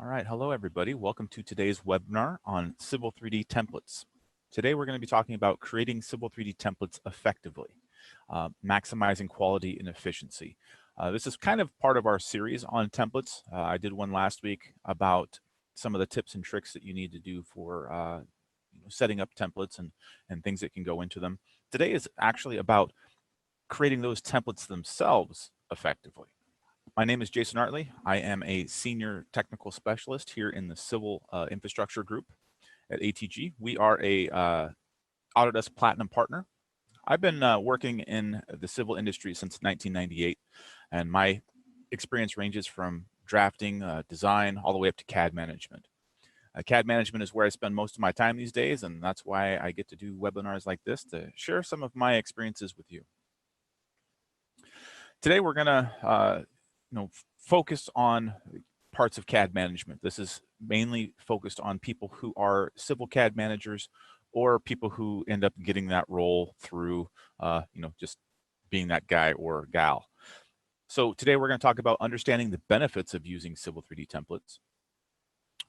All right, hello everybody. Welcome to today's webinar on Civil3D Templates. Today we're going to be talking about creating Civil3D templates effectively, maximizing quality and efficiency. This is kind of part of our series on templates. I did one last week about some of the tips and tricks that you need to do for setting up templates and things that can go into them. Today is actually about creating those templates themselves effectively. My name is Jason Artley. I am a senior technical specialist here in the Civil Infrastructure Group at ATG. We are a Autodesk Platinum partner. I've been working in the civil industry since 1998, and my experience ranges from drafting, design, all the way up to CAD management. CAD management is where I spend most of my time these days, and that's why I get to do webinars like this to share some of my experiences with you. Today we're going to focus on parts of CAD management. This is mainly focused on people who are civil CAD managers or people who end up getting that role through, just being that guy or gal. So today we're going to talk about understanding the benefits of using Civil3D templates.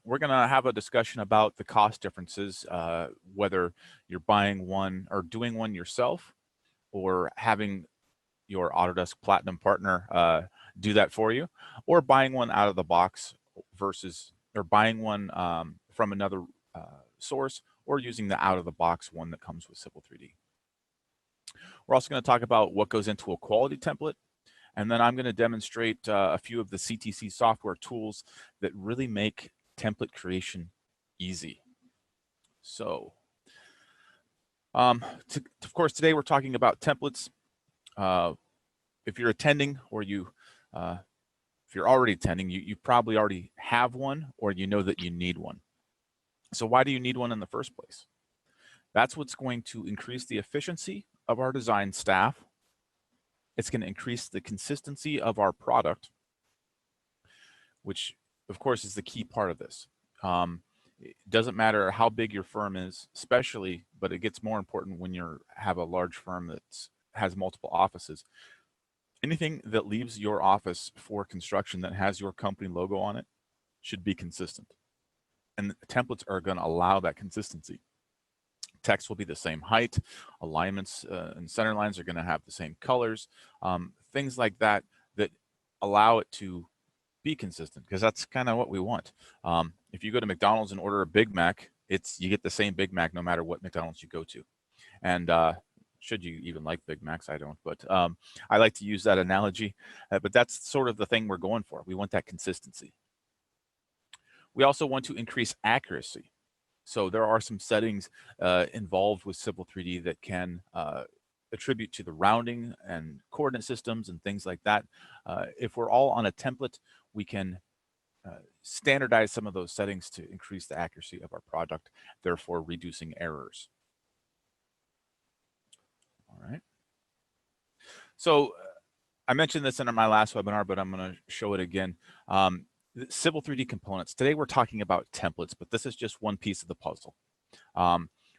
We're going to have a discussion about the cost differences, whether you're buying one or doing one yourself or having your Autodesk Platinum partner do that for you, or buying one out of the box versus, or buying one from another source, or using the out of the box one that comes with Civil3D. We're also going to talk about what goes into a quality template, and then I'm going to demonstrate a few of the CTC software tools that really make template creation easy. So, of course, today we're talking about templates. If you're attending or if you're already attending, you probably already have one or you know that you need one. So why do you need one in the first place? That's what's going to increase the efficiency of our design staff. It's going to increase the consistency of our product, which of course is the key part of this. It doesn't matter how big your firm is, especially, but it gets more important when you have a large firm that has multiple offices. Anything that leaves your office for construction that has your company logo on it should be consistent. And templates are going to allow that consistency. Text will be the same height, alignments and center lines are going to have the same colors, things like that that allow it to be consistent, because that's kind of what we want. If you go to McDonald's and order a Big Mac, you get the same Big Mac no matter what McDonald's you go to. And should you even like Big Macs? I don't, but I like to use that analogy. But that's sort of the thing we're going for. We want that consistency. We also want to increase accuracy. So there are some settings involved with Civil3D that can attribute to the rounding and coordinate systems and things like that. If we're all on a template, we can standardize some of those settings to increase the accuracy of our product, therefore reducing errors. All right. So I mentioned this in my last webinar, but I'm going to show it again. Civil3D Components. Today we're talking about templates, but this is just one piece of the puzzle.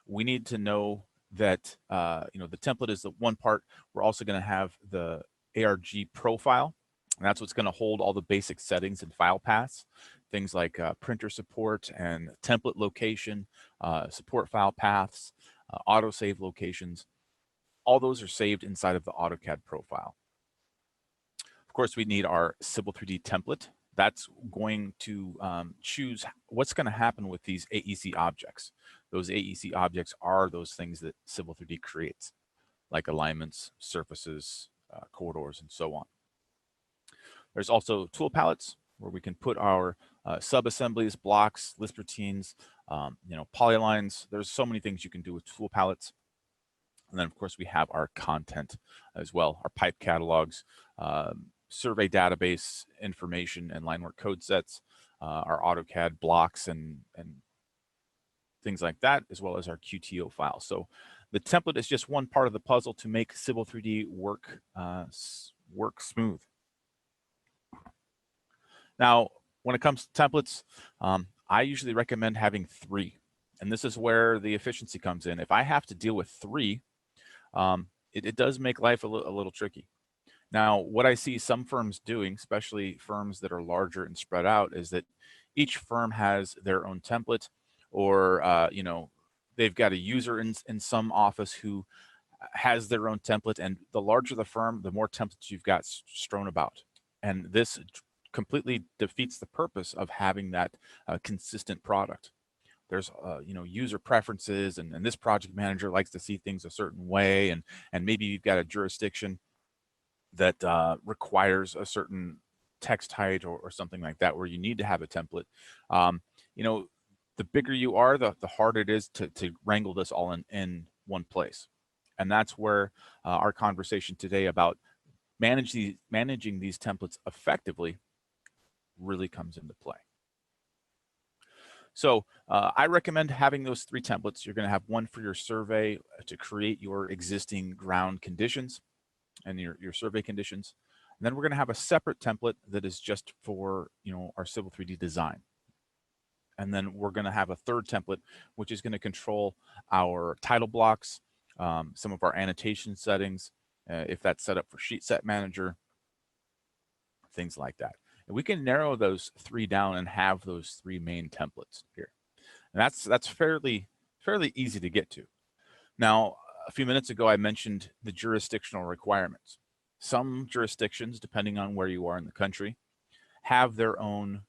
We need to know that the template is the one part. We're also going to have the ARG profile, and that's what's going to hold all the basic settings and file paths, things like printer support and template location, support file paths, autosave locations. All those are saved inside of the AutoCAD profile. Of course, we need our Civil3D template. That's going to choose what's going to happen with these AEC objects. Those AEC objects are those things that Civil3D creates, like alignments, surfaces, corridors, and so on. There's also tool palettes where we can put our sub-assemblies, blocks, list routines, polylines. There's so many things you can do with tool palettes. And then, of course, we have our content as well, our pipe catalogs, survey database information and line work code sets, our AutoCAD blocks and things like that, as well as our QTO files. So the template is just one part of the puzzle to make Civil3D work smooth. Now, when it comes to templates, I usually recommend having 3. And this is where the efficiency comes in. If I have to deal with 3, it does make life a little tricky. Now, what I see some firms doing, especially firms that are larger and spread out, is that each firm has their own template, or you know, they've got a user in some office who has their own template, and the larger the firm, the more templates you've got strewn about. And this completely defeats the purpose of having that consistent product. There's you know, user preferences, and this project manager likes to see things a certain way, and maybe you've got a jurisdiction that requires a certain text height or something like that, where you need to have a template. You know, the bigger you are, the harder it is to wrangle this all in one place. And that's where our conversation today about managing these templates effectively really comes into play. So I recommend having those 3 templates. You're going to have one for your survey to create your existing ground conditions and your survey conditions. And then we're going to have a separate template that is just for, you know, our Civil 3D design. And then we're going to have a third template, which is going to control our title blocks, some of our annotation settings, if that's set up for Sheet Set Manager, things like that. And we can narrow those 3 down and have those 3 main templates here. And that's fairly easy to get to. Now, a few minutes ago, I mentioned the jurisdictional requirements. Some jurisdictions, depending on where you are in the country, have their own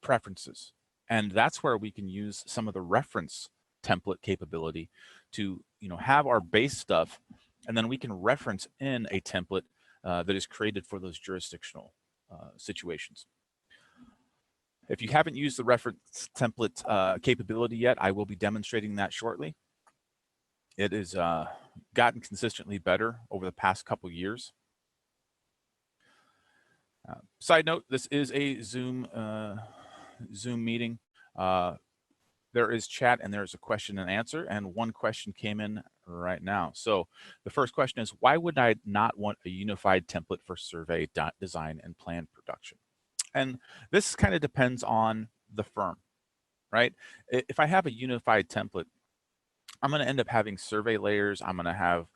preferences. And that's where we can use some of the reference template capability to, you know, have our base stuff, and then we can reference in a template that is created for those jurisdictional situations. If you haven't used the reference template capability yet, I will be demonstrating that shortly. It has gotten consistently better over the past couple years. Side note, this is a Zoom meeting. There is chat and there's a question and answer, and one question came in right now. So the first question is, why would I not want a unified template for survey, design, and plan production? And this kind of depends on the firm, right? If I have a unified template, I'm going to end up having survey layers. I'm going to have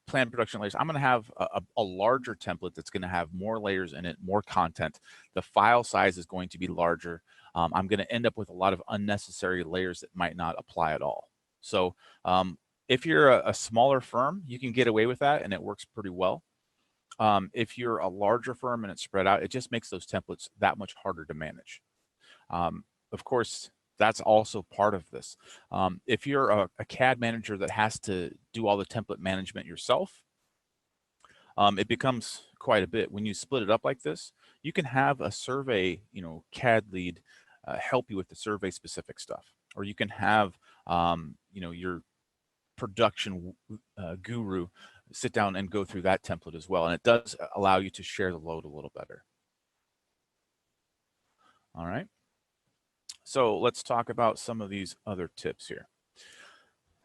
plan production layers. I'm going to have a larger template that's going to have more layers in it, more content. The file size is going to be larger. I'm going to end up with a lot of unnecessary layers that might not apply at all. So if you're a smaller firm, you can get away with that and it works pretty well. If you're a larger firm and it's spread out, it just makes those templates that much harder to manage. Of course, that's also part of this. If you're a CAD manager that has to do all the template management yourself, it becomes quite a bit. When you split it up like this, you can have a survey, you know, CAD lead help you with the survey specific stuff, or you can have, you know, your production guru sit down and go through that template as well. And it does allow you to share the load a little better. All right. So let's talk about some of these other tips here.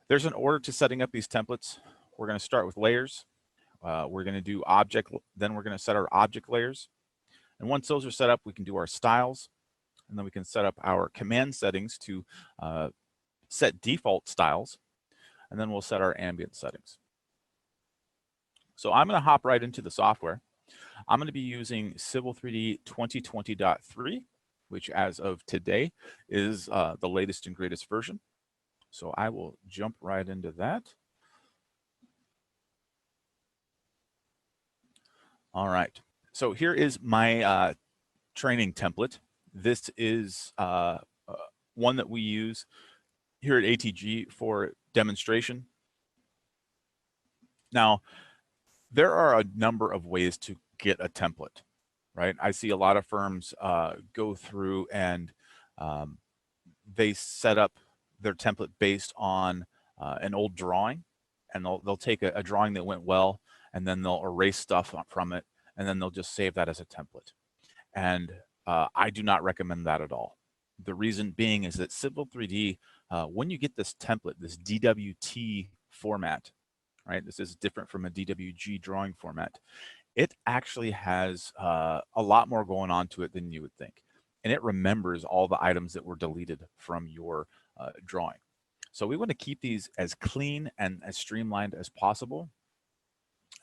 There's an order to setting up these templates. We're going to start with layers. We're going to do object, then we're going to set our object layers. And once those are set up, we can do our styles, and then we can set up our command settings to set default styles, and then we'll set our ambient settings. So I'm going to hop right into the software. I'm going to be using Civil3D 2020.3, which as of today is the latest and greatest version. So I will jump right into that. All right, so here is my training template. This is one that we use here at ATG for demonstration. Now, there are a number of ways to get a template, right? I see a lot of firms go through and they set up their template based on an old drawing, and they'll take a drawing that went well, and then they'll erase stuff from it, and then they'll just save that as a template. And I do not recommend that at all. The reason being is that Civil3D, when you get this template, this DWT format, right? This is different from a DWG drawing format. It actually has a lot more going on to it than you would think. And it remembers all the items that were deleted from your drawing. So we want to keep these as clean and as streamlined as possible.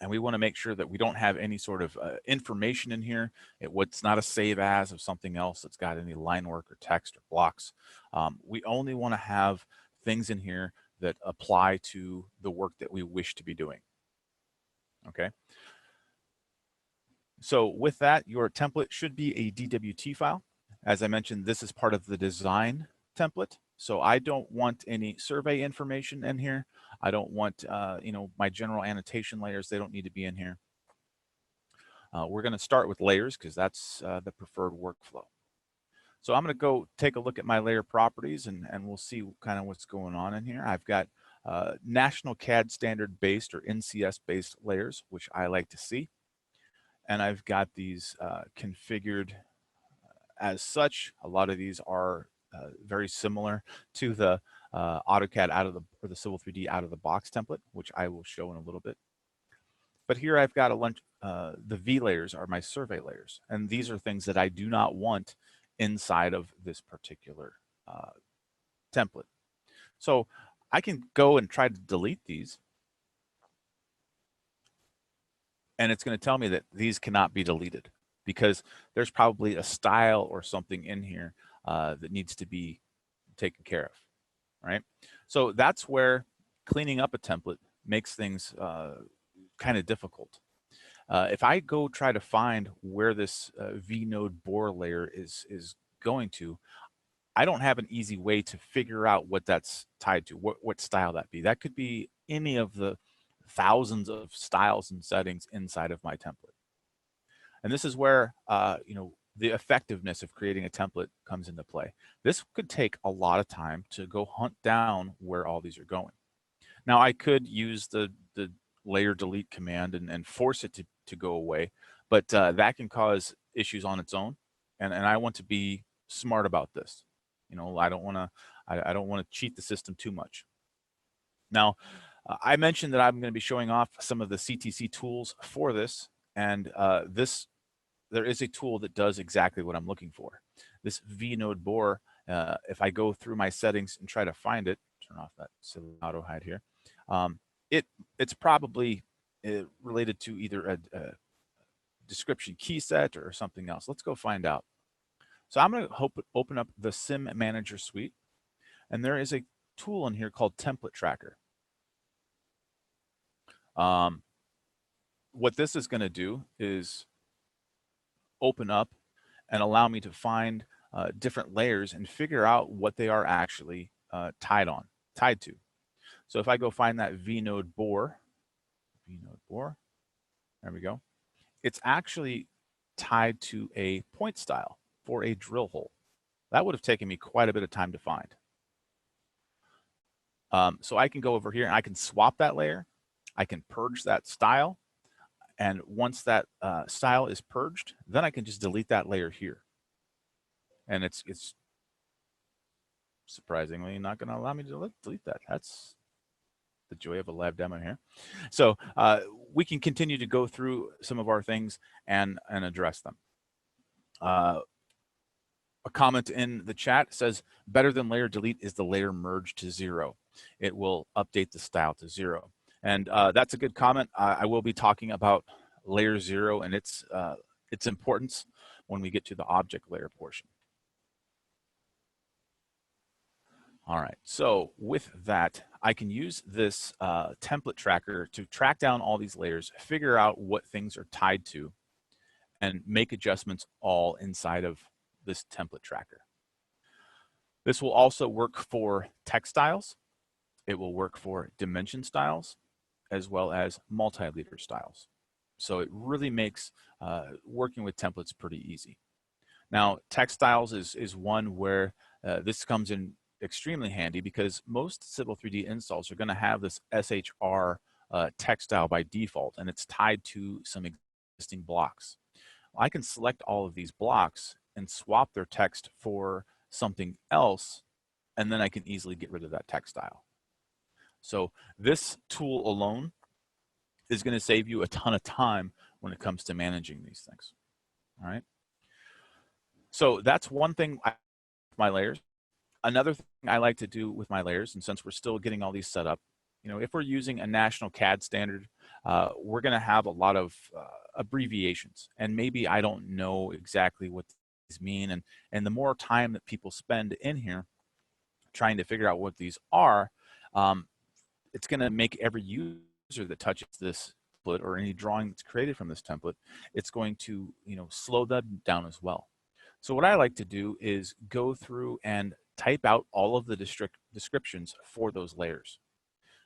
And we want to make sure that we don't have any sort of information in here. It's not a save as of something else that's got any line work or text or blocks. We only want to have things in here that apply to the work that we wish to be doing. Okay. So with that, your template should be a DWT file. As I mentioned, this is part of the design template. So I don't want any survey information in here. I don't want, my general annotation layers. They don't need to be in here. We're going to start with layers because that's the preferred workflow. So I'm going to go take a look at my layer properties and we'll see kind of what's going on in here. I've got National CAD Standard based or NCS based layers, which I like to see. And I've got these configured as such. A lot of these are very similar to the AutoCAD or the Civil3D out of the box template, which I will show in a little bit. But here I've got the V layers are my survey layers, and these are things that I do not want inside of this particular template. So I can go and try to delete these, and it's going to tell me that these cannot be deleted because there's probably a style or something in here that needs to be taken care of, right? So that's where cleaning up a template makes things kind of difficult. If I go try to find where this V-node bore layer is going to, I don't have an easy way to figure out what that's tied to, what style that be. That could be any of the thousands of styles and settings inside of my template. And this is where, the effectiveness of creating a template comes into play. This could take a lot of time to go hunt down where all these are going. Now I could use the layer delete command and force it to go away, but that can cause issues on its own. And I want to be smart about this. I don't want to cheat the system too much. Now, I mentioned that I'm going to be showing off some of the CTC tools for this, and there is a tool that does exactly what I'm looking for. This V-node bore, if I go through my settings and try to find it, turn off that silly auto hide here, it's probably related to either a description key set or something else. Let's go find out. So I'm going to open up the CIM Manager Suite, and there is a tool in here called Template Tracker. What this is going to do is open up and allow me to find different layers and figure out what they are actually tied to. So if I go find that V-node bore, there we go. It's actually tied to a point style for a drill hole. That would have taken me quite a bit of time to find. So I can go over here and I can swap that layer. I can purge that style. And once that style is purged, then I can just delete that layer here. And it's surprisingly not going to allow me to delete that. That's the joy of a live demo here. So we can continue to go through some of our things and address them. A comment in the chat says, better than layer delete is the layer merge to 0. It will update the style to 0. And that's a good comment. I will be talking about layer 0 and its importance when we get to the object layer portion. All right, so with that, I can use this template tracker to track down all these layers, figure out what things are tied to, and make adjustments all inside of this template tracker. This will also work for text styles. It will work for dimension styles, as well as multi-leader styles. So it really makes working with templates pretty easy. Now, text styles is one where this comes in extremely handy because most Civil3D installs are going to have this SHR text style by default, and it's tied to some existing blocks. I can select all of these blocks and swap their text for something else, and then I can easily get rid of that text style. So this tool alone is going to save you a ton of time when it comes to managing these things. All right. So that's one thing with my layers. Another thing I like to do with my layers, and since we're still getting all these set up, if we're using a national CAD standard, we're going to have a lot of abbreviations, and maybe I don't know exactly what these mean. And the more time that people spend in here trying to figure out what these are, it's going to make every user that touches this template or any drawing that's created from this template, it's going to, slow them down as well. So what I like to do is go through and type out all of the descriptions for those layers.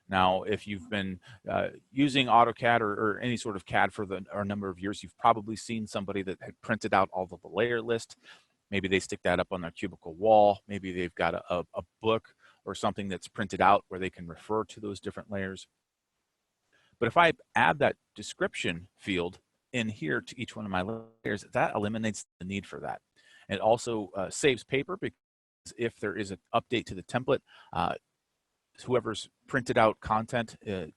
Now, if you've been using AutoCAD or any sort of CAD for a number of years, you've probably seen somebody that had printed out all of the layer list. Maybe they stick that up on their cubicle wall. Maybe they've got a book or something that's printed out where they can refer to those different layers. But if I add that description field in here to each one of my layers, that eliminates the need for that. It also saves paper, because if there is an update to the template, whoever's printed out content, is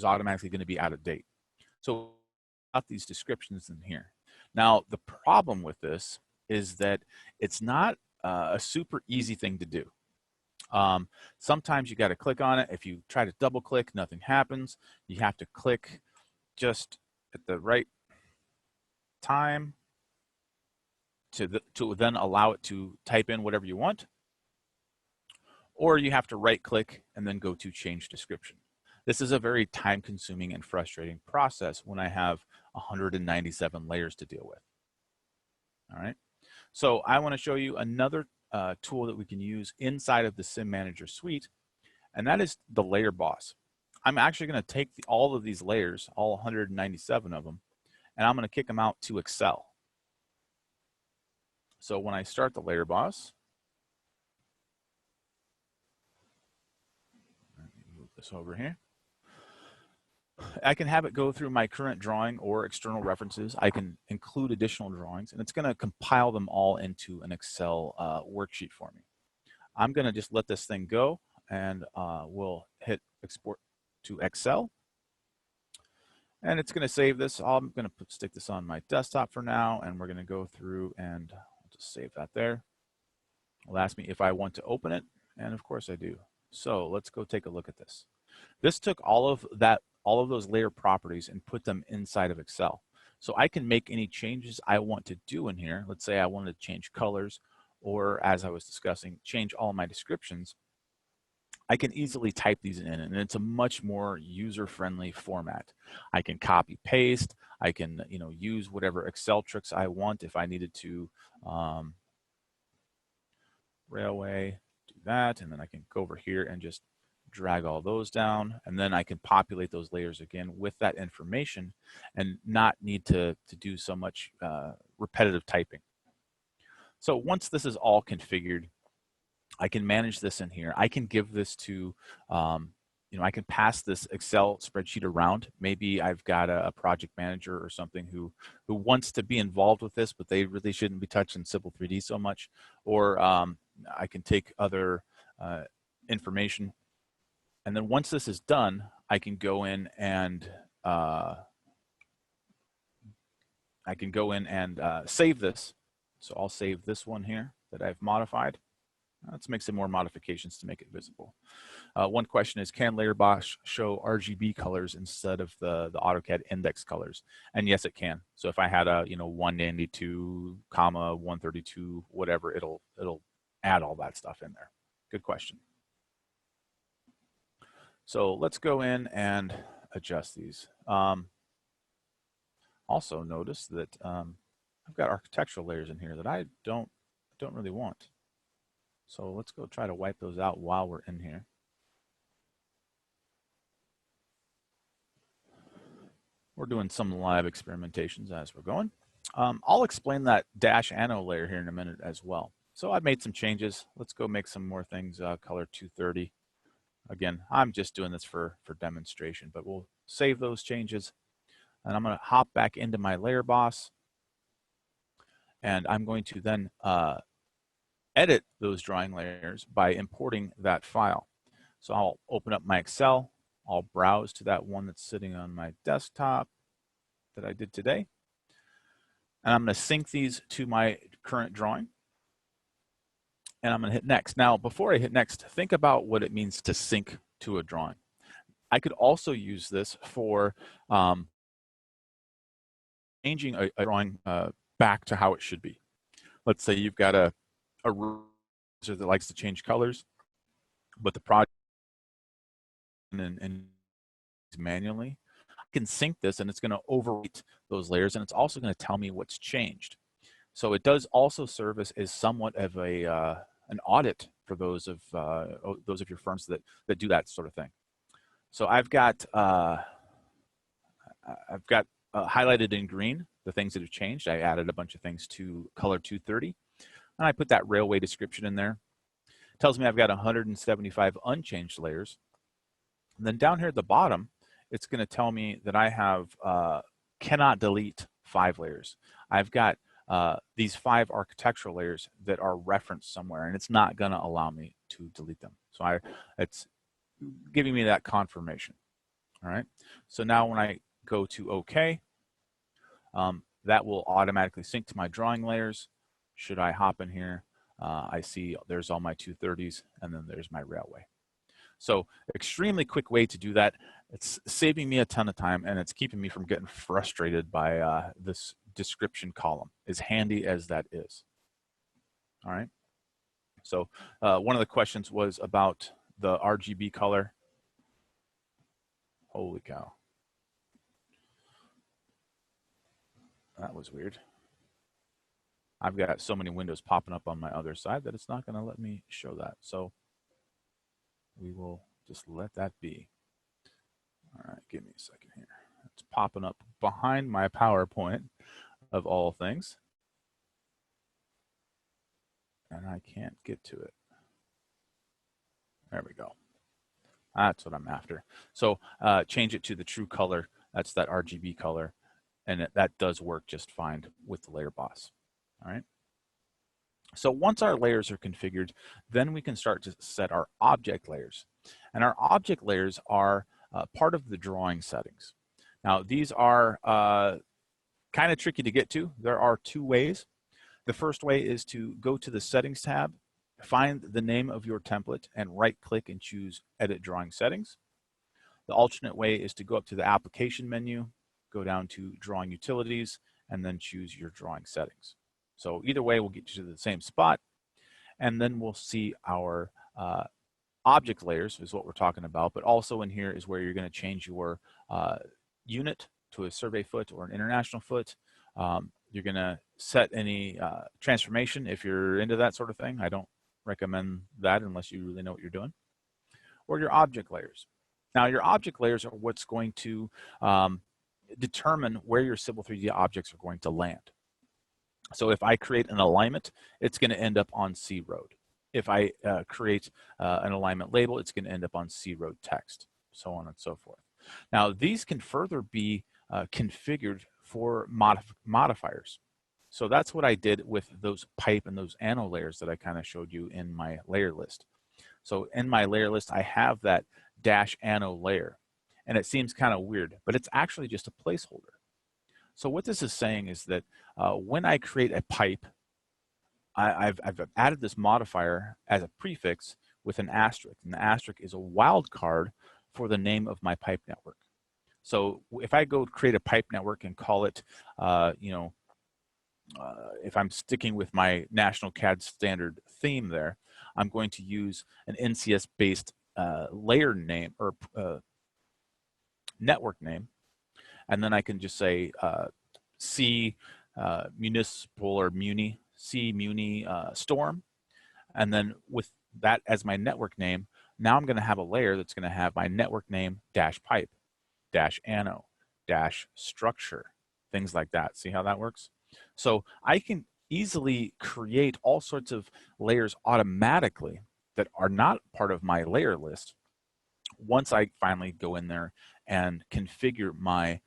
automatically going to be out of date. So got these descriptions in here. Now, the problem with this is that it's not a super easy thing to do. Sometimes you got to click on it. If you try to double click, nothing happens. You have to click just at the right time to then allow it to type in whatever you want. Or you have to right click and then go to change description. This is a very time consuming and frustrating process when I have 197 layers to deal with. All right. So I want to show you another tool that we can use inside of the CIM Manager Suite, and that is the Layer Boss. I'm actually going to take all of these layers, all 197 of them, and I'm going to kick them out to Excel. So when I start the Layer Boss, let me move this over here. I can have it go through my current drawing or external references. I can include additional drawings, and it's going to compile them all into an Excel worksheet for me. I'm going to just let this thing go, and we'll hit export to Excel. And it's going to save this. I'm going to stick this on my desktop for now, and we're going to go through and I'll just save that there. It'll ask me if I want to open it, and of course I do. So let's go take a look at this. This took all of those layer properties and put them inside of Excel. So I can make any changes I want to do in here. Let's say I wanted to change colors, or as I was discussing, change all my descriptions. I can easily type these in, and it's a much more user-friendly format. I can copy paste. I can use whatever Excel tricks I want. If I needed to railway, do that, and then I can go over here and just drag all those down, and then I can populate those layers again with that information and not need to do so much repetitive typing. So once this is all configured, I can manage this in here. I can give this to, I can pass this Excel spreadsheet around. Maybe I've got a project manager or something who wants to be involved with this, but they really shouldn't be touching Civil3D so much. Or I can take other information. And then once this is done, I can go in and save this. So I'll save this one here that I've modified. Let's make some more modifications to make it visible. One question is, can Layer Boss show RGB colors instead of the AutoCAD index colors? And yes, it can. So if I had a 192, 132, whatever, it'll add all that stuff in there. Good question. So let's go in and adjust these. Also notice that I've got architectural layers in here that I don't really want. So let's go try to wipe those out while we're in here. We're doing some live experimentations as we're going. I'll explain that dash anno layer here in a minute as well. So I've made some changes. Let's go make some more things, color 230. Again, I'm just doing this for demonstration, but we'll save those changes. And I'm going to hop back into my Layer Boss. And I'm going to then edit those drawing layers by importing that file. So I'll open up my Excel. I'll browse to that one that's sitting on my desktop that I did today. And I'm going to sync these to my current drawing. And I'm going to hit next. Now, before I hit next, think about what it means to sync to a drawing. I could also use this for changing a drawing back to how it should be. Let's say you've got a user that likes to change colors, but the project and manually. I can sync this and it's going to overwrite those layers, and it's also going to tell me what's changed. So it does also serve as somewhat of a an audit for those of your firms that do that sort of thing. So I've got highlighted in green the things that have changed. I added a bunch of things to color 230, and I put that railway description in there. It tells me I've got 175 unchanged layers. And then down here at the bottom, it's going to tell me that I have cannot delete 5 layers. I've got these 5 architectural layers that are referenced somewhere, and it's not going to allow me to delete them. So it's giving me that confirmation. All right. So now when I go to OK, that will automatically sync to my drawing layers. Should I hop in here, I see there's all my 230s, and then there's my railway. So extremely quick way to do that. It's saving me a ton of time, and it's keeping me from getting frustrated by this description column, as handy as that is. All right. So one of the questions was about the RGB color. Holy cow. That was weird. I've got so many windows popping up on my other side that it's not going to let me show that. So we will just let that be. All right, give me a second here. It's popping up behind my PowerPoint of all things, and I can't get to it. There we go. That's what I'm after. So change it to the true color. That's that RGB color, and that does work just fine with the layer boss. All right. So once our layers are configured, then we can start to set our object layers. And our object layers are part of the drawing settings. Now, these are kind of tricky to get to. There are 2 ways. The first way is to go to the Settings tab, find the name of your template, and right-click and choose Edit Drawing Settings. The alternate way is to go up to the Application menu, go down to Drawing Utilities, and then choose your drawing settings. So either way will get you to the same spot, and then we'll see our object layers is what we're talking about, but also in here is where you're going to change your unit to a survey foot or an international foot. You're going to set any transformation if you're into that sort of thing. I don't recommend that unless you really know what you're doing. Or your object layers. Now, your object layers are what's going to determine where your Civil3D objects are going to land. So if I create an alignment, it's going to end up on C road. If I create an alignment label, it's going to end up on C road text, so on and so forth. Now, these can further be configured for modifiers. So that's what I did with those pipe and those ano layers that I kind of showed you in my layer list. So in my layer list, I have that dash ano layer, and it seems kind of weird, but it's actually just a placeholder. So what this is saying is that when I create a pipe, I've added this modifier as a prefix with an asterisk, and the asterisk is a wildcard for the name of my pipe network. So if I go create a pipe network and call it, if I'm sticking with my National CAD standard theme there, I'm going to use an NCS-based layer name or network name, and then I can just say C municipal or muni, C muni storm, and then with that as my network name, now I'm going to have a layer that's going to have my network name dash pipe dash ano dash structure, things like that. See how that works? So I can easily create all sorts of layers automatically that are not part of my layer list once I finally go in there and configure my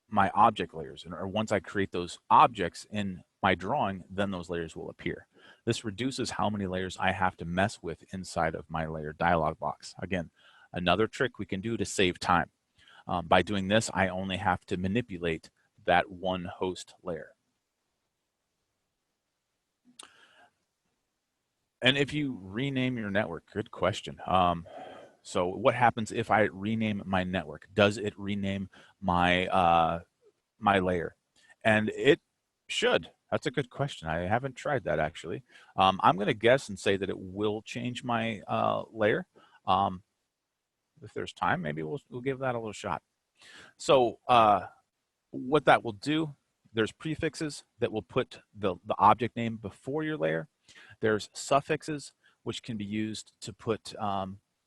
my object layers, or once I create those objects in my drawing, then those layers will appear. This reduces how many layers I have to mess with inside of my layer dialog box. Again, another trick we can do to save time. By doing this, I only have to manipulate that one host layer. And if you rename your network, good question. So what happens if I rename my network? Does it rename my my layer? And it should. That's a good question. I haven't tried that actually. I'm going to guess and say that it will change my layer. If there's time, maybe we'll give that a little shot. So what that will do, there's prefixes that will put the object name before your layer. There's suffixes which can be used to put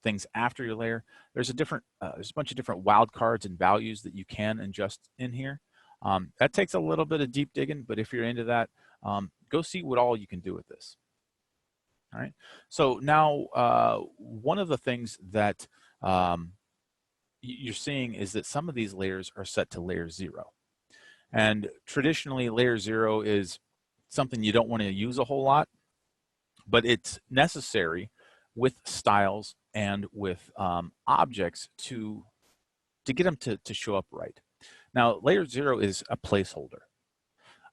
things after your layer. There's a bunch of different wildcards and values that you can adjust in here. That takes a little bit of deep digging, but if you're into that, go see what all you can do with this. All right. So now one of the things that you're seeing is that some of these layers are set to layer 0. And traditionally, layer 0 is something you don't want to use a whole lot, but it's necessary with styles and with objects to get them to show up right. Now, layer 0 is a placeholder.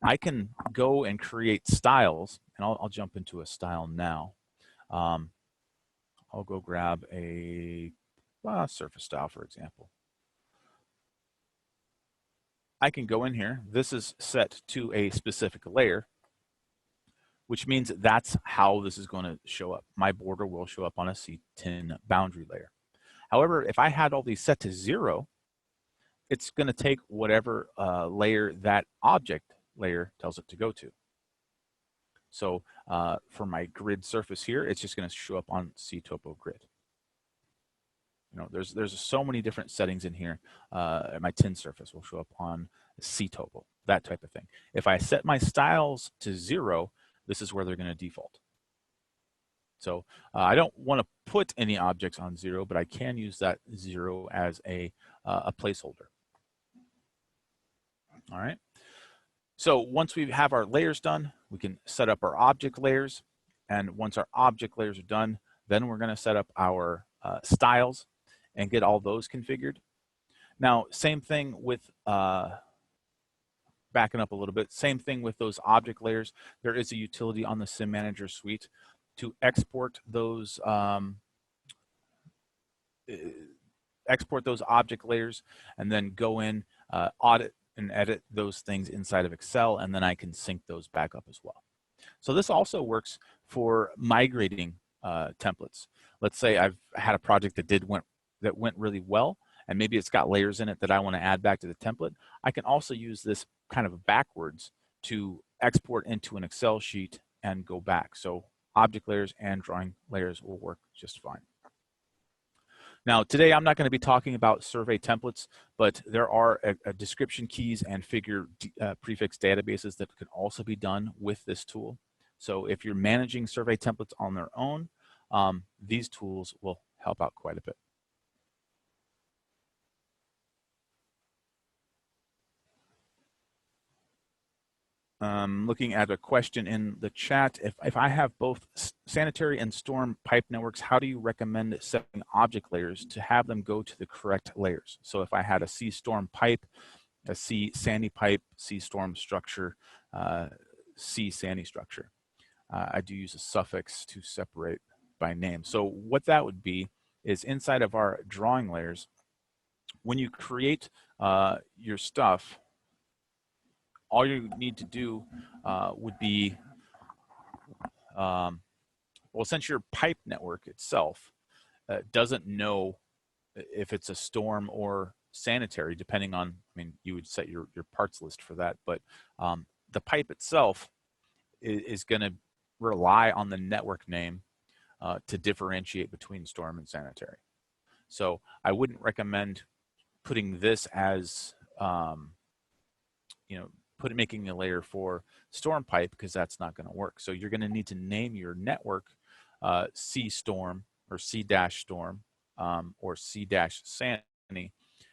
I can go and create styles, and I'll jump into a style now. I'll go grab a surface style, for example. I can go in here. This is set to a specific layer, which means that's how this is going to show up. My border will show up on a C10 boundary layer. However, if I had all these set to 0, it's going to take whatever layer that object layer tells it to go to. So for my grid surface here, it's just going to show up on CTopo grid. You know, there's so many different settings in here. My tin surface will show up on CTopo, that type of thing. If I set my styles to 0, this is where they're going to default. So I don't want to put any objects on 0, but I can use that 0 as a placeholder. All right. So once we have our layers done, we can set up our object layers. And once our object layers are done, then we're going to set up our styles and get all those configured. Now, same thing with, backing up a little bit, same thing with those object layers. There is a utility on the CIM Manager Suite to export those object layers and then go in, audit and edit those things inside of Excel, and then I can sync those back up as well. So this also works for migrating templates. Let's say I've had a project that went really well, and maybe it's got layers in it that I want to add back to the template. I can also use this kind of backwards to export into an Excel sheet and go back. So object layers and drawing layers will work just fine. Now, today I'm not going to be talking about survey templates, but there are description keys and figure prefix databases that can also be done with this tool. So if you're managing survey templates on their own, these tools will help out quite a bit. Looking at a question in the chat, if I have both sanitary and storm pipe networks, how do you recommend setting object layers to have them go to the correct layers? So if I had a C storm pipe, a C sandy pipe, C storm structure, C sandy structure, I do use a suffix to separate by name. So what that would be is inside of our drawing layers, when you create your stuff, all you need to do would be, well, since your pipe network itself doesn't know if it's a storm or sanitary, depending on, I mean, you would set your parts list for that, but the pipe itself is going to rely on the network name to differentiate between storm and sanitary. So I wouldn't recommend putting this as, you know, making a layer for storm pipe, because that's not going to work. So you're going to need to name your network C storm or C-storm or C-sandy,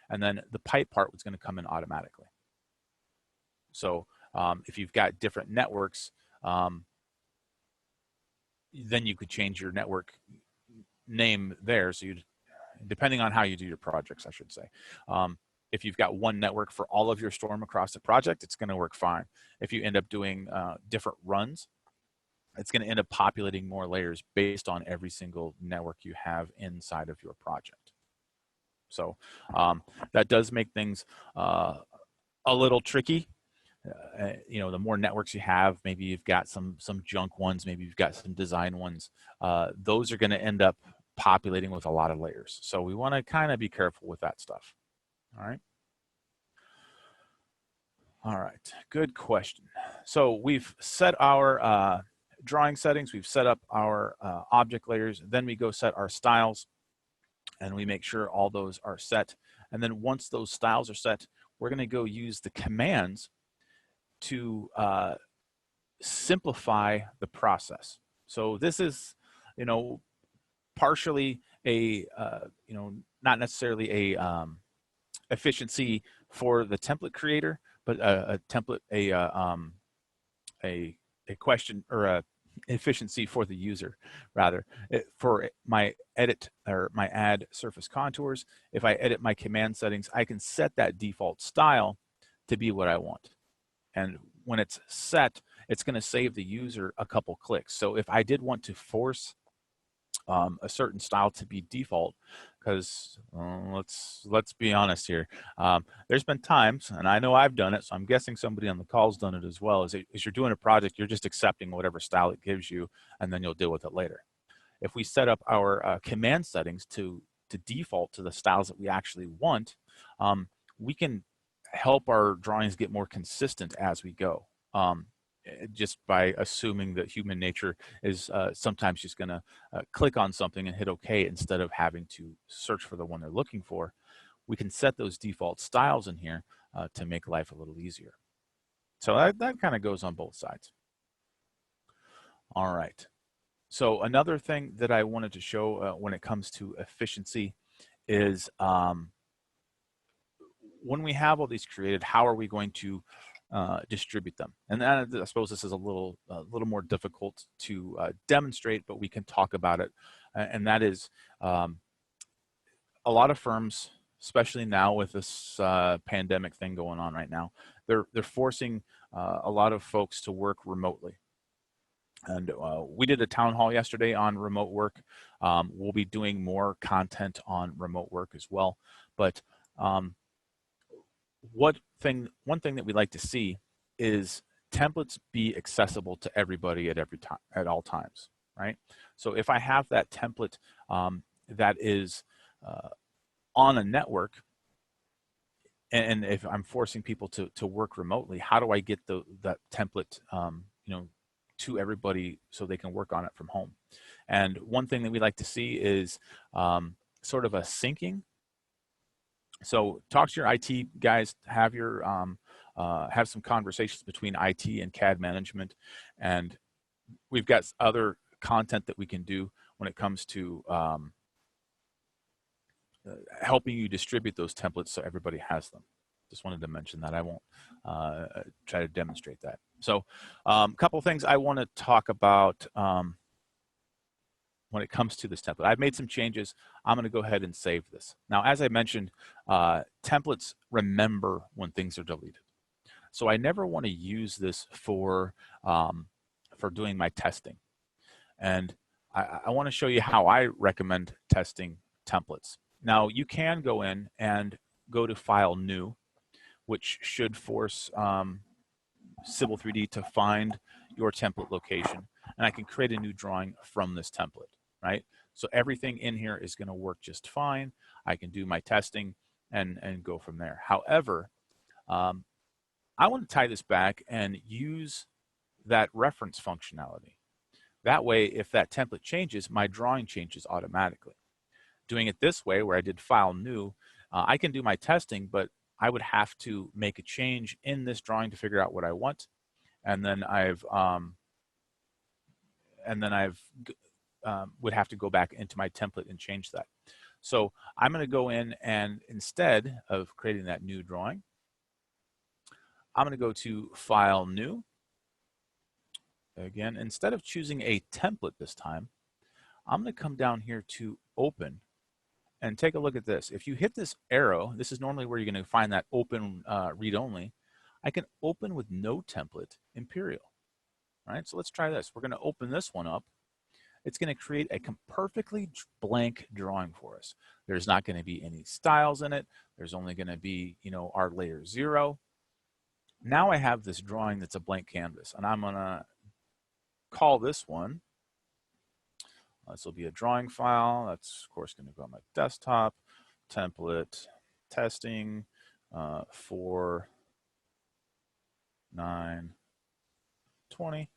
and then the pipe part was going to come in automatically. So if you've got different networks, then you could change your network name there. So you'd, depending on how you do your projects, I should say. If you've got one network for all of your storm across the project, it's going to work fine. If you end up doing different runs, it's going to end up populating more layers based on every single network you have inside of your project. So that does make things a little tricky. You know, the more networks you have, maybe you've got some junk ones, maybe you've got some design ones. Those are going to end up populating with a lot of layers. So we want to kind of be careful with that stuff. All right. All right, good question. So we've set our drawing settings, we've set up our object layers, then we go set our styles, and we make sure all those are set. And then once those styles are set, we're going to go use the commands to simplify the process. So this is, you know, partially a, you know, not necessarily a efficiency for the template creator, but a template, a question or a efficiency for the user, rather. For my edit or my add surface contours, if I edit my command settings, I can set that default style to be what I want. And when it's set, it's going to save the user a couple clicks. So if I did want to force a certain style to be default, because let's be honest here, there's been times, and I know I've done it, so I'm guessing somebody on the call's done it as well, is you're doing a project, you're just accepting whatever style it gives you, and then you'll deal with it later. If we set up our command settings to default to the styles that we actually want, we can help our drawings get more consistent as we go. Just by assuming that human nature is sometimes just going to click on something and hit OK instead of having to search for the one they're looking for. We can set those default styles in here to make life a little easier. So that kind of goes on both sides. All right. So another thing that I wanted to show when it comes to efficiency is when we have all these created, how are we going to distribute them? And then I suppose this is a little more difficult to demonstrate, but we can talk about it. And that is a lot of firms, especially now with this pandemic thing going on right now, they're forcing a lot of folks to work remotely. And we did a town hall yesterday on remote work. We'll be doing more content on remote work as well. But one thing that we like to see is templates be accessible to everybody at every time, at all times, right? So if I have that template that is on a network, and if I'm forcing people to work remotely, how do I get that template, you know, to everybody so they can work on it from home? And one thing that we like to see is sort of a syncing. So talk to your IT guys, have your have some conversations between IT and CAD management, and we've got other content that we can do when it comes to helping you distribute those templates so everybody has them. Just wanted to mention that. I won't try to demonstrate that. So a couple of things I want to talk about when it comes to this template. I've made some changes. I'm going to go ahead and save this. Now, as I mentioned, templates remember when things are deleted. So I never want to use this for doing my testing. And I want to show you how I recommend testing templates. Now, you can go in and go to File, New, which should force Civil3D to find your template location. And I can create a new drawing from this template, right? So everything in here is going to work just fine. I can do my testing and go from there. However, I want to tie this back and use that reference functionality. That way, if that template changes, my drawing changes automatically. Doing it this way, where I did File, New, I can do my testing, but I would have to make a change in this drawing to figure out what I want, and then would have to go back into my template and change that. So I'm going to go in, and instead of creating that new drawing, I'm going to go to File, New. Again, instead of choosing a template this time, I'm going to come down here to Open and take a look at this. If you hit this arrow, this is normally where you're going to find that Open Read Only. I can open with no template Imperial. All right, so let's try this. We're going to open this one up. It's going to create a perfectly blank drawing for us. There's not going to be any styles in it. There's only going to be, our layer 0. Now I have this drawing that's a blank canvas, and I'm going to call this one. This will be a drawing file. That's, of course, going to go on my desktop. Template testing 4.9.20.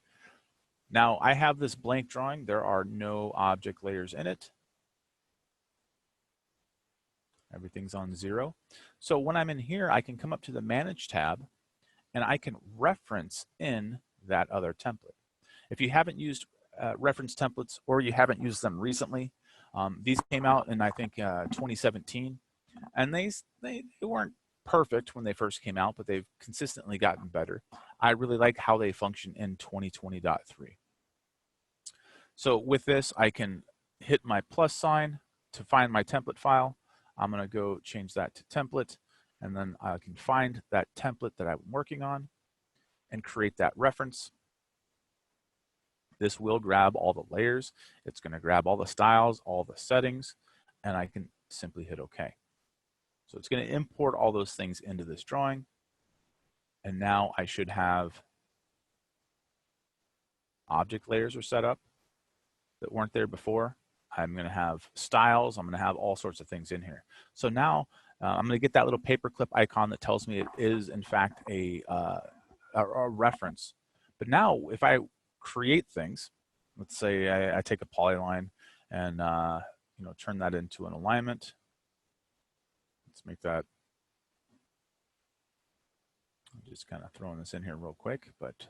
Now I have this blank drawing. There are no object layers in it. Everything's on 0. So when I'm in here, I can come up to the Manage tab and I can reference in that other template. If you haven't used reference templates or you haven't used them recently, these came out in, I think, 2017, and they weren't perfect when they first came out, but they've consistently gotten better. I really like how they function in 2020.3. So with this, I can hit my plus sign to find my template file. I'm going to go change that to template, and then I can find that template that I'm working on and create that reference. This will grab all the layers. It's going to grab all the styles, all the settings, and I can simply hit OK. So it's going to import all those things into this drawing. And now I should have object layers are set up that weren't there before. I'm going to have styles. I'm going to have all sorts of things in here. So now I'm going to get that little paperclip icon that tells me it is, in fact, a reference. But now if I create things, let's say I take a polyline and turn that into an alignment. Let's make that, I'm just kind of throwing this in here real quick, but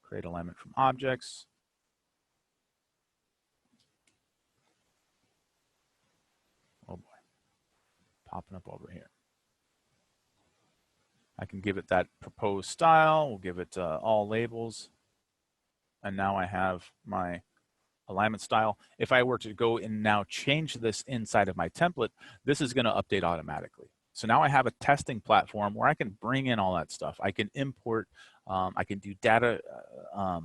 create alignment from objects. Oh boy, popping up over here. I can give it that proposed style. We'll give it all labels. And now I have my alignment style. If I were to go and now change this inside of my template, this is going to update automatically. So now I have a testing platform where I can bring in all that stuff. I can import, I can do data, I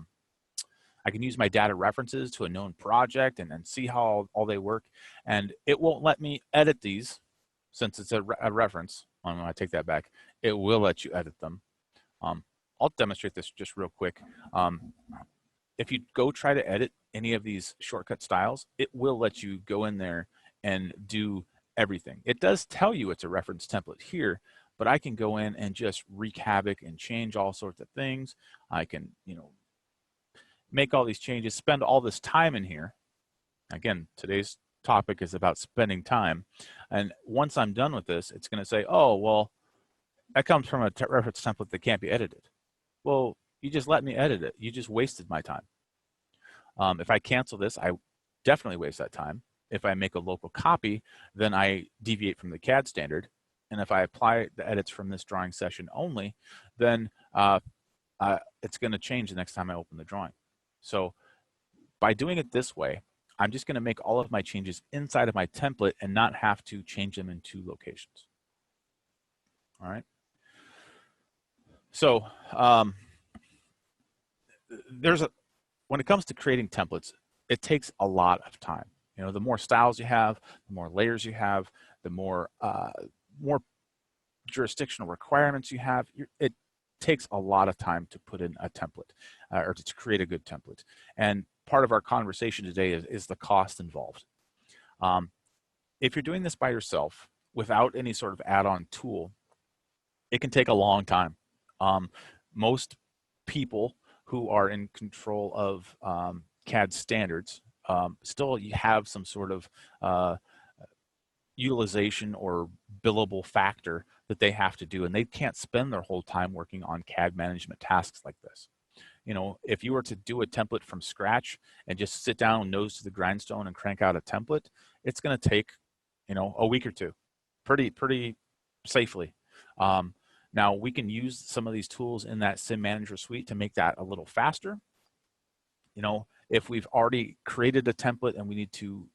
can use my data references to a known project and see how all they work. And it won't let me edit these since it's a reference. I'm going to take that back. It will let you edit them. I'll demonstrate this just real quick. If you go try to edit any of these shortcut styles, it will let you go in there and do everything. It does tell you it's a reference template here, but I can go in and just wreak havoc and change all sorts of things. I can, make all these changes, spend all this time in here. Again, today's topic is about spending time. And once I'm done with this, it's going to say, oh, well, that comes from a reference template that can't be edited. Well, you just let me edit it. You just wasted my time. If I cancel this, I definitely waste that time. If I make a local copy, then I deviate from the CAD standard. And if I apply the edits from this drawing session only, then it's going to change the next time I open the drawing. So by doing it this way, I'm just going to make all of my changes inside of my template and not have to change them in 2 locations. All right. So when it comes to creating templates, it takes a lot of time. The more styles you have, the more layers you have, the more jurisdictional requirements you have. It takes a lot of time to put in a template or to create a good template. And part of our conversation today is the cost involved. If you're doing this by yourself without any sort of add-on tool, it can take a long time. Most people who are in control of CAD standards still have some sort of utilization or billable factor that they have to do, and they can't spend their whole time working on CAD management tasks like this. If you were to do a template from scratch and just sit down nose to the grindstone and crank out a template, it's going to take a week or 2 pretty safely. Now we can use some of these tools in that CIM Manager Suite to make that a little faster. If we've already created a template and we need to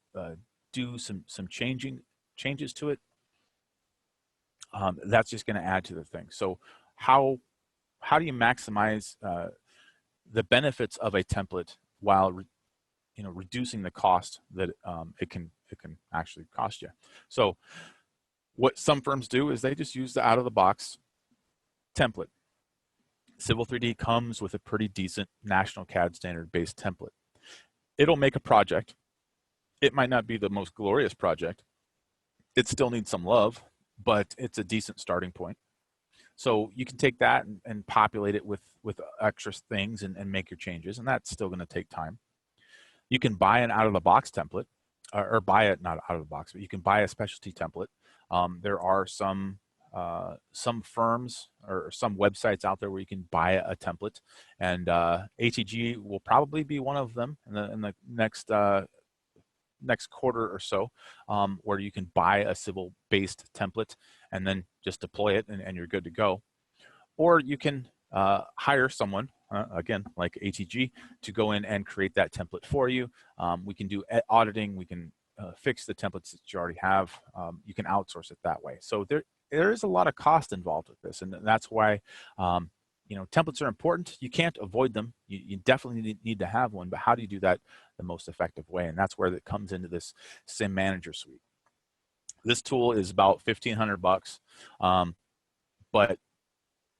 do some changes to it, that's just going to add to the thing. So how do you maximize the benefits of a template while reducing the cost that it can actually cost you. So what some firms do is they just use the out-of-the-box template. Civil3D comes with a pretty decent national CAD standard-based template. It'll make a project. It might not be the most glorious project. It still needs some love, but it's a decent starting point. So you can take that and populate it with extra things and make your changes, and that's still going to take time. You can buy an out-of-the-box template, or buy it, not out of the box, but you can buy a specialty template. There are some firms or some websites out there where you can buy a template, and ATG will probably be one of them in the next quarter or so, where you can buy a civil-based template and then just deploy it, and you're good to go. Or you can hire someone, again, like ATG, to go in and create that template for you. We can do auditing. We can fix the templates that you already have. You can outsource it that way. So there is a lot of cost involved with this, and that's why templates are important. You can't avoid them. You definitely need to have one, but how do you do that the most effective way? And that's where it comes into this CIM Manager Suite. This tool is about $1,500, but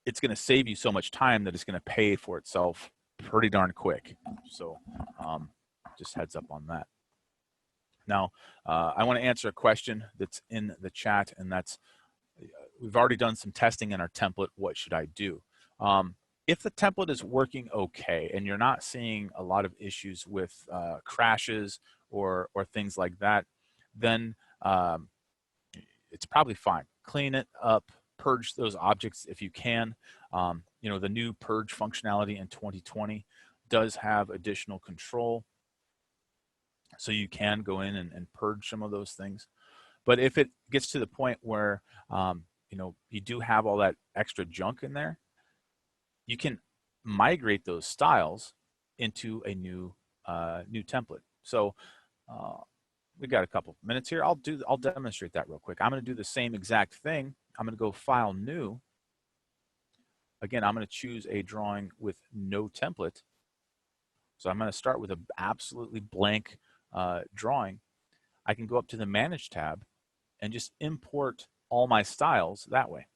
it's going to save you so much time that it's going to pay for itself pretty darn quick. So just heads up on that. Now, I want to answer a question that's in the chat, and that's, we've already done some testing in our template. What should I do? If the template is working okay and you're not seeing a lot of issues with crashes or things like that, then it's probably fine. Clean it up, purge those objects if you can. The new purge functionality in 2020 does have additional control, so you can go in and purge some of those things. But if it gets to the point where you do have all that extra junk in there, you can migrate those styles into a new template. So we got a couple of minutes here. I'll demonstrate that real quick. I'm going to do the same exact thing. I'm going to go File, New. Again, I'm going to choose a drawing with no template. So I'm going to start with an absolutely blank drawing. I can go up to the Manage tab and just import all my styles that way.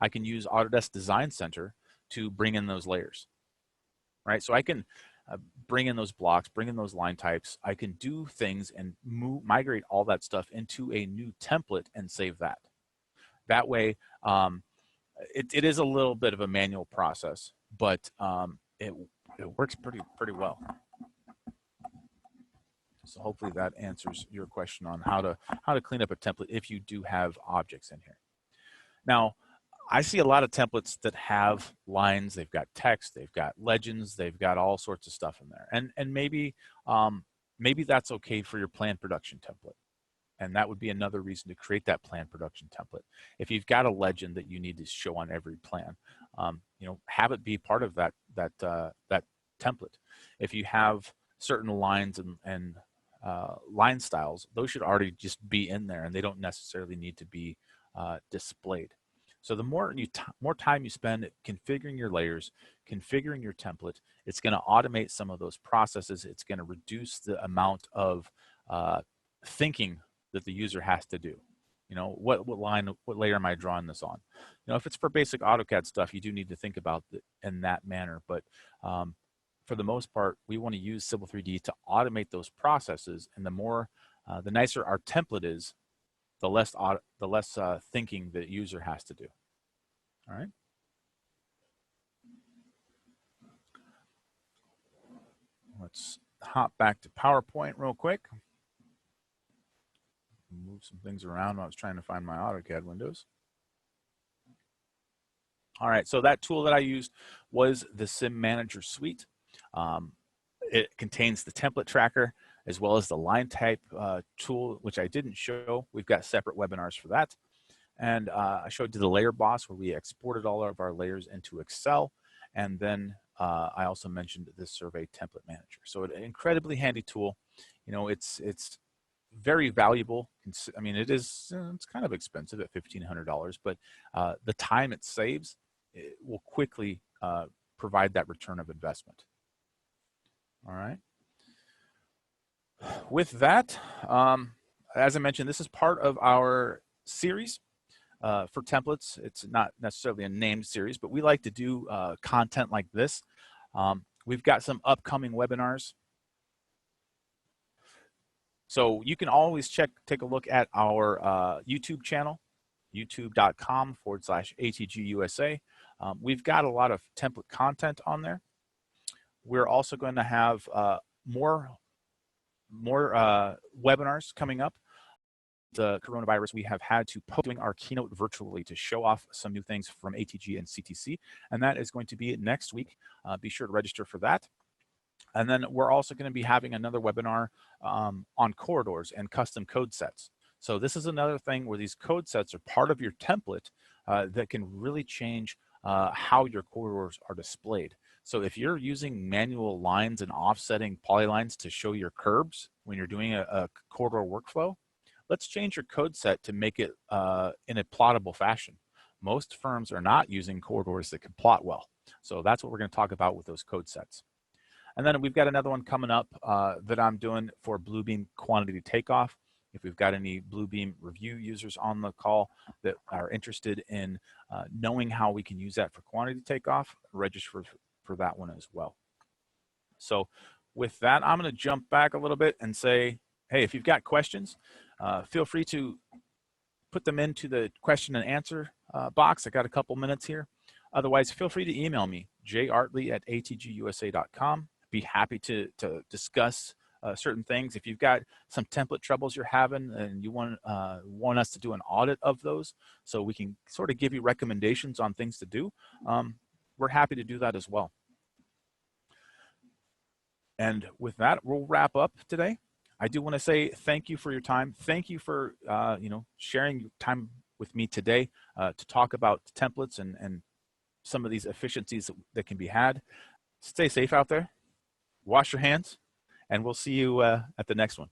I can use Autodesk Design Center to bring in those layers, right? So I can bring in those blocks, bring in those line types. I can do things and migrate all that stuff into a new template and save that. That way, it is a little bit of a manual process, but it works pretty well. So hopefully that answers your question on how to clean up a template if you do have objects in here. Now, I see a lot of templates that have lines, they've got text, they've got legends, they've got all sorts of stuff in there. And maybe that's okay for your planned production template. And that would be another reason to create that planned production template. If you've got a legend that you need to show on every plan, have it be part of that template. If you have certain lines and line styles, those should already just be in there, and they don't necessarily need to be displayed. So the more time you spend configuring your layers, configuring your template, it's going to automate some of those processes. It's going to reduce the amount of thinking that the user has to do. What layer am I drawing this on? If it's for basic AutoCAD stuff, you do need to think about it in that manner. But for the most part, we want to use Civil3D to automate those processes. And the nicer our template is, the less thinking the user has to do. All right. Let's hop back to PowerPoint real quick. Move some things around while I was trying to find my AutoCAD windows. All right, so that tool that I used was the CIM Manager Suite. It contains the template tracker as well as the line type tool, which I didn't show. We've got separate webinars for that. And I showed you the layer boss, where we exported all of our layers into Excel. And then I also mentioned this survey template manager. So an incredibly handy tool. It's very valuable. I mean, it's kind of expensive at $1,500, but the time it saves, it will quickly provide that return of investment. All right. With that, as I mentioned, this is part of our series for templates. It's not necessarily a named series, but we like to do content like this. We've got some upcoming webinars. So you can always take a look at our YouTube channel, youtube.com/ATGUSA. We've got a lot of template content on there. We're also going to have more webinars coming up. The coronavirus, we have had to post doing our keynote virtually to show off some new things from ATG and CTC, and that is going to be next week. Be sure to register for that. And then we're also going to be having another webinar on corridors and custom code sets. So this is another thing where these code sets are part of your template that can really change how your corridors are displayed. So if you're using manual lines and offsetting polylines to show your curbs when you're doing a corridor workflow, let's change your code set to make it in a plottable fashion. Most firms are not using corridors that can plot well. So that's what we're going to talk about with those code sets. And then we've got another one coming up that I'm doing for Bluebeam quantity takeoff. If we've got any Bluebeam review users on the call that are interested in knowing how we can use that for quantity takeoff, register for that one as well. So with that, I'm going to jump back a little bit and say, hey, if you've got questions, feel free to put them into the question and answer box. I got a couple minutes here. Otherwise, feel free to email me, jartley@atgusa.com. Be happy to discuss certain things. If you've got some template troubles you're having and you want us to do an audit of those so we can sort of give you recommendations on things to do, we're happy to do that as well. And with that, we'll wrap up today. I do want to say thank you for your time. Thank you for sharing time with me today to talk about templates and some of these efficiencies that can be had. Stay safe out there. Wash your hands, and we'll see you at the next one.